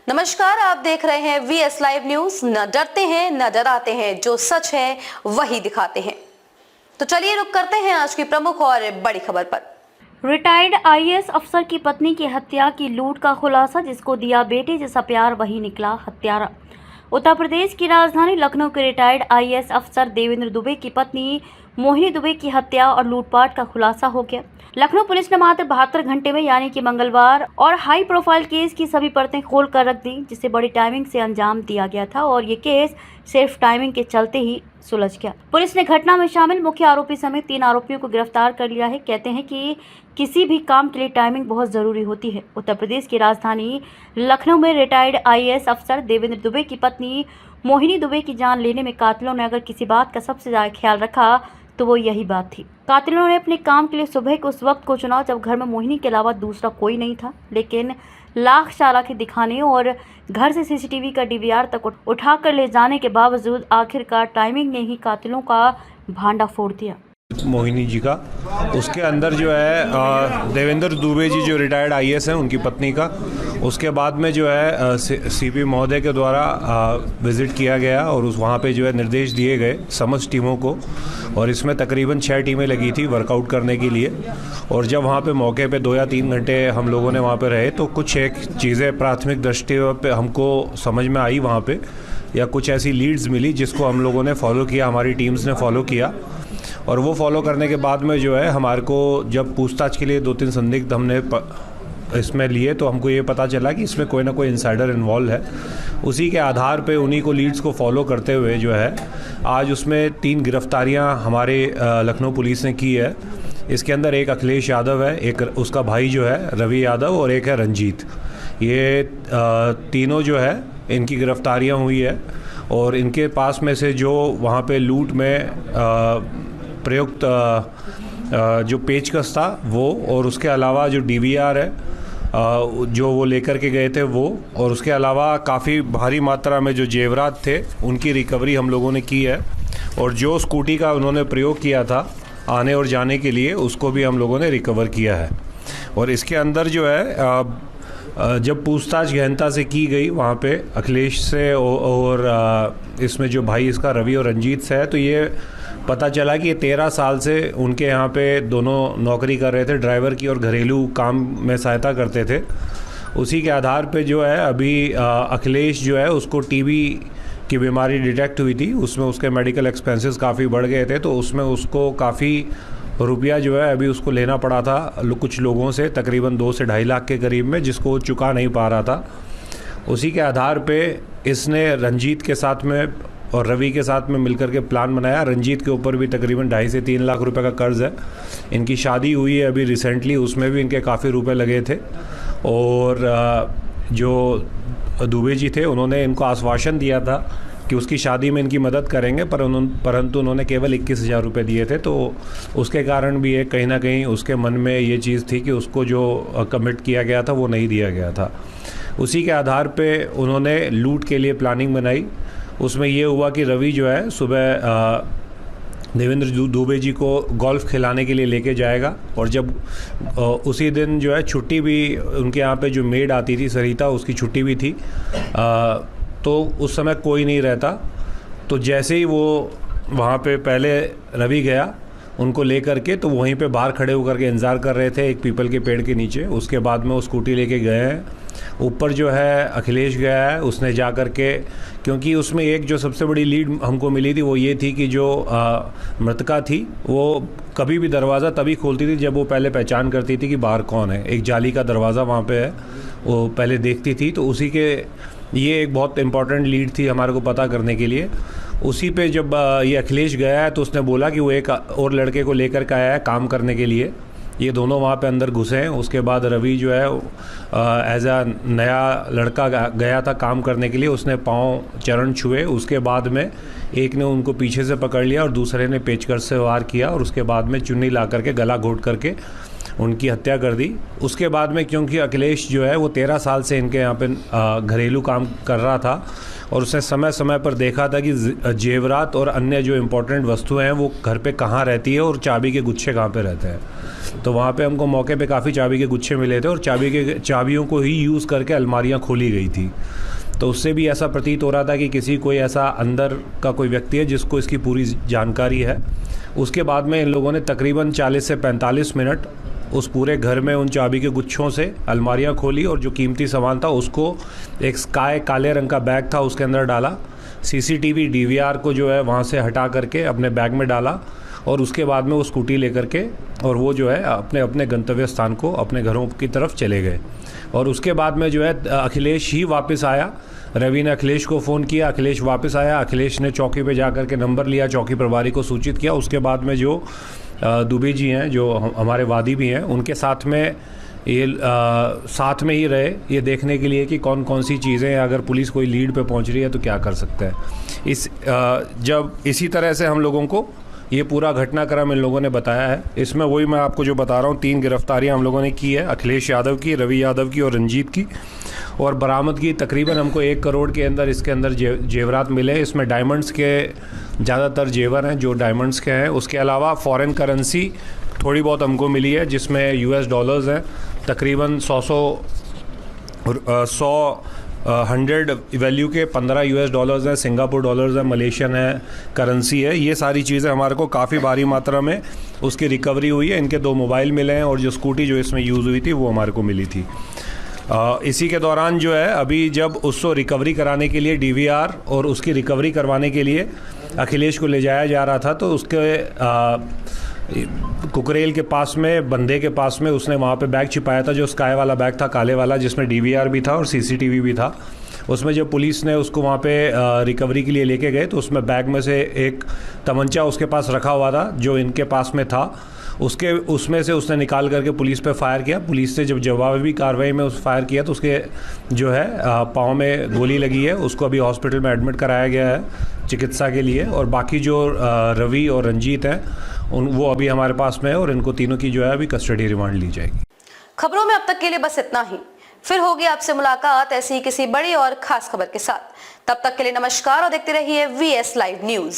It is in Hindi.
नमस्कार, आप देख रहे हैं VS लाइव न्यूज। न डरते हैं न डराते हैं, जो सच है वही दिखाते हैं। तो चलिए रुक करते हैं आज की प्रमुख और बड़ी खबर पर। रिटायर्ड IAS अफसर की पत्नी की हत्या की लूट का खुलासा, जिसको दिया बेटे जैसा प्यार वही निकला हत्यारा। उत्तर प्रदेश की राजधानी लखनऊ के रिटायर्ड IAS अफसर देवेंद्र दुबे की पत्नी मोहिनी दुबे की हत्या और लूटपाट का खुलासा हो गया। लखनऊ पुलिस ने मात्र 72 घंटे में यानी कि मंगलवार और हाई प्रोफाइल केस की सभी परतें खोल कर रख दी, जिसे बड़ी टाइमिंग से अंजाम दिया गया था और ये केस सिर्फ टाइमिंग के चलते ही सुलझ गया। पुलिस ने घटना में शामिल मुख्य आरोपी समेत 3 आरोपियों को गिरफ्तार कर लिया है। कहते हैं कि किसी भी काम के लिए टाइमिंग बहुत जरूरी होती है। उत्तर प्रदेश की राजधानी लखनऊ में रिटायर्ड IAS अफसर देवेंद्र दुबे की पत्नी मोहिनी दुबे की जान लेने में कातिलों ने अगर किसी बात का सबसे ज्यादा ख्याल रखा तो वो यही बात थी। कातिलों ने अपने काम के लिए सुबह के उस वक्त को चुना जब घर में मोहिनी के अलावा दूसरा कोई नहीं था, लेकिन लाख चालाकी दिखाने और घर से CCTV का DVR तक उठाकर ले जाने के बावजूद आखिरकार टाइमिंग ने ही कातिलों का भांडा फोड़ दिया। मोहिनी जी का, उसके अंदर जो है देवेंद्र दुबे जी जो रिटायर्ड IAS हैं उनकी पत्नी का, उसके बाद में जो है CP महोदय के द्वारा विज़िट किया गया और वहाँ पे जो है निर्देश दिए गए समस्त टीमों को, और इसमें तकरीबन 6 टीमें लगी थी वर्कआउट करने के लिए। और जब वहाँ पे मौके पे 2 या 3 घंटे हम लोगों ने वहाँ पे रहे तो कुछ एक चीज़ें प्राथमिक दृष्टि पे हमको समझ में आई वहाँ पे, या कुछ ऐसी लीड्स मिली जिसको हम लोगों ने फॉलो किया, हमारी टीम्स ने फॉलो किया। और वो फॉलो करने के बाद में जो है हमारे को जब पूछताछ के लिए 2-3 संदिग्ध हमने इसमें लिए तो हमको ये पता चला कि इसमें कोई ना कोई इनसाइडर इन्वॉल्व है। उसी के आधार पे उन्हीं को लीड्स को फॉलो करते हुए जो है आज उसमें 3 गिरफ्तारियां हमारे लखनऊ पुलिस ने की है। इसके अंदर एक अखिलेश यादव है, एक उसका भाई जो है रवि यादव और एक है रंजीत। ये तीनों जो है इनकी गिरफ्तारियां हुई है और इनके पास में से जो वहाँ पे लूट में प्रयुक्त जो पेचकस था वो, और उसके अलावा जो DVR है जो वो लेकर के गए थे वो, और उसके अलावा काफ़ी भारी मात्रा में जो जेवरात थे उनकी रिकवरी हम लोगों ने की है। और जो स्कूटी का उन्होंने प्रयोग किया था आने और जाने के लिए उसको भी हम लोगों ने रिकवर किया है। और इसके अंदर जो है जब पूछताछ गहनता से की गई वहाँ पे अखिलेश से और इसमें जो भाई इसका रवि और रंजीत से है, तो ये पता चला कि ये 13 साल से उनके यहाँ पे दोनों नौकरी कर रहे थे, ड्राइवर की और घरेलू काम में सहायता करते थे। उसी के आधार पे जो है अभी अखिलेश जो है उसको TB की बीमारी डिटेक्ट हुई थी, उसमें उसके मेडिकल एक्सपेंसेस काफ़ी बढ़ गए थे, तो उसमें उसको काफ़ी रुपया जो है अभी उसको लेना पड़ा था कुछ लोगों से, तकरीबन 2 से 2.5 लाख के करीब में, जिसको वो चुका नहीं पा रहा था। उसी के आधार पे इसने रंजीत के साथ में और रवि के साथ में मिलकर के प्लान बनाया। रंजीत के ऊपर भी तकरीबन 2.5 से 3 लाख रुपए का कर्ज़ है। इनकी शादी हुई है अभी रिसेंटली, उसमें भी इनके काफ़ी रुपए लगे थे। और जो दुबे जी थे उन्होंने इनको आश्वासन दिया था कि उसकी शादी में इनकी मदद करेंगे, परंतु उन्होंने केवल 21,000 रुपये दिए थे। तो उसके कारण भी कहीं ना कहीं उसके मन में ये चीज़ थी कि उसको जो कमिट किया गया था वो नहीं दिया गया था। उसी के आधार पे उन्होंने लूट के लिए प्लानिंग बनाई। उसमें ये हुआ कि रवि जो है सुबह देवेंद्र दुबे जी को गोल्फ खिलाने के लिए लेके जाएगा, और जब उसी दिन जो है छुट्टी भी उनके यहाँ पे जो मेड आती थी सरिता, उसकी छुट्टी भी थी, तो उस समय कोई नहीं रहता। तो जैसे ही वो वहाँ पे पहले रवि गया उनको लेकर के, तो वहीं पे बाहर खड़े होकर के इंतज़ार कर रहे थे एक पीपल के पेड़ के नीचे। उसके बाद में वो स्कूटी लेके गए हैं ऊपर। जो है अखिलेश गया है, उसने जा कर के, क्योंकि उसमें एक जो सबसे बड़ी लीड हमको मिली थी वो ये थी कि जो मृतका थी वो कभी भी दरवाज़ा तभी खोलती थी जब वो पहले पहचान करती थी कि बाहर कौन है। एक जाली का दरवाज़ा वहाँ पे है, वो पहले देखती थी। तो उसी के ये एक बहुत इंपॉर्टेंट लीड थी हमारे को पता करने के लिए। उसी पे जब ये अखिलेश गया है तो उसने बोला कि वो एक और लड़के को लेकर के आया है काम करने के लिए। ये दोनों वहाँ पे अंदर घुसे हैं। उसके बाद रवि जो है एज अ नया लड़का गया था काम करने के लिए, उसने पाँव चरण छुए। उसके बाद में एक ने उनको पीछे से पकड़ लिया और दूसरे ने पेचकस से वार किया, और उसके बाद में चुन्नी ला करके गला घोट करके उनकी हत्या कर दी। उसके बाद में क्योंकि अखिलेश जो है वो 13 साल से इनके यहाँ पे घरेलू काम कर रहा था और उसने समय समय पर देखा था कि जेवरात और अन्य जो इम्पोर्टेंट वस्तुएं हैं वो घर पे कहाँ रहती है और चाबी के गुच्छे कहाँ पे रहते हैं। तो वहाँ पे हमको मौके पे काफ़ी चाबी के गुच्छे मिले थे और चाबियों को ही यूज़ करके अलमारियाँ खोली गई थी। तो उससे भी ऐसा प्रतीत हो रहा था कि किसी कोई ऐसा अंदर का कोई व्यक्ति है जिसको इसकी पूरी जानकारी है। उसके बाद में इन लोगों ने तकरीबन 40 से 45 मिनट उस पूरे घर में उन चाबी के गुच्छों से अलमारियां खोली और जो कीमती सामान था उसको एक काले रंग का बैग था उसके अंदर डाला। सीसीटीवी डीवीआर को जो है वहाँ से हटा करके अपने बैग में डाला और उसके बाद में वो स्कूटी लेकर के और वो जो है अपने अपने गंतव्य स्थान को अपने घरों की तरफ चले गए। और उसके बाद में जो है अखिलेश ही वापस आया। रवि ने अखिलेश को फ़ोन किया, अखिलेश वापस आया। अखिलेश ने चौकी पे जा कर के नंबर लिया, चौकी प्रभारी को सूचित किया। उसके बाद में जो दुबे जी हैं जो हमारे वादी भी हैं उनके साथ में साथ में ही रहे ये देखने के लिए कि कौन कौन सी चीज़ें अगर पुलिस कोई लीड पे पहुंच रही है तो क्या कर सकते हैं। जब इसी तरह से हम लोगों को ये पूरा घटनाक्रम इन लोगों ने बताया है। इसमें वही मैं आपको जो बता रहा हूँ 3 गिरफ्तारियाँ हम लोगों ने की है, अखिलेश यादव की, रवि यादव की और रंजीत की। और बरामद की तकरीबन हमको 1 करोड़ के अंदर इसके अंदर जेवरात मिले। इसमें डायमंड्स के ज़्यादातर जेवर हैं जो डायमंड्स के हैं। उसके अलावा फॉरेन करेंसी थोड़ी बहुत हमको मिली है जिसमें US डॉलर्स हैं तकरीबन 100 वैल्यू के 15 US डॉलर्स हैं, सिंगापुर डॉलर्स हैं, मलेशियन है, करेंसी है। ये सारी चीज़ें हमारे को काफ़ी भारी मात्रा में उसकी रिकवरी हुई है। इनके 2 मोबाइल मिले हैं और जो स्कूटी जो इसमें यूज़ हुई थी वो हमारे को मिली थी। इसी के दौरान जो है अभी जब उसको रिकवरी कराने के लिए DVR और उसकी रिकवरी करवाने के लिए अखिलेश को ले जाया जा रहा था तो उसके कुकरेल के पास में, बंदे के पास में उसने वहाँ पे बैग छिपाया था जो स्काई वाला बैग था, काले वाला, जिसमें DVR भी था और CCTV भी था। उसमें जब पुलिस ने उसको वहाँ पे रिकवरी के लिए लेके गए तो उसमें बैग में से एक तमंचा उसके पास रखा हुआ था जो इनके पास में था। उसमें से उसने निकाल करके पुलिस पे फायर किया। पुलिस ने जब जवाबी कार्रवाई में उस फायर किया तो उसके जो है पाँव में गोली लगी है। उसको अभी हॉस्पिटल में एडमिट कराया गया है चिकित्सा के लिए। और बाकी जो रवि और रंजीत हैं वो अभी हमारे पास में है और इनको तीनों की जो है अभी कस्टडी रिमांड ली जाएगी। खबरों में अब तक के लिए बस इतना ही। फिर होगी आपसे मुलाकात ऐसी किसी बड़ी और खास खबर के साथ। तब तक के लिए नमस्कार और देखते रहिए VS लाइव न्यूज।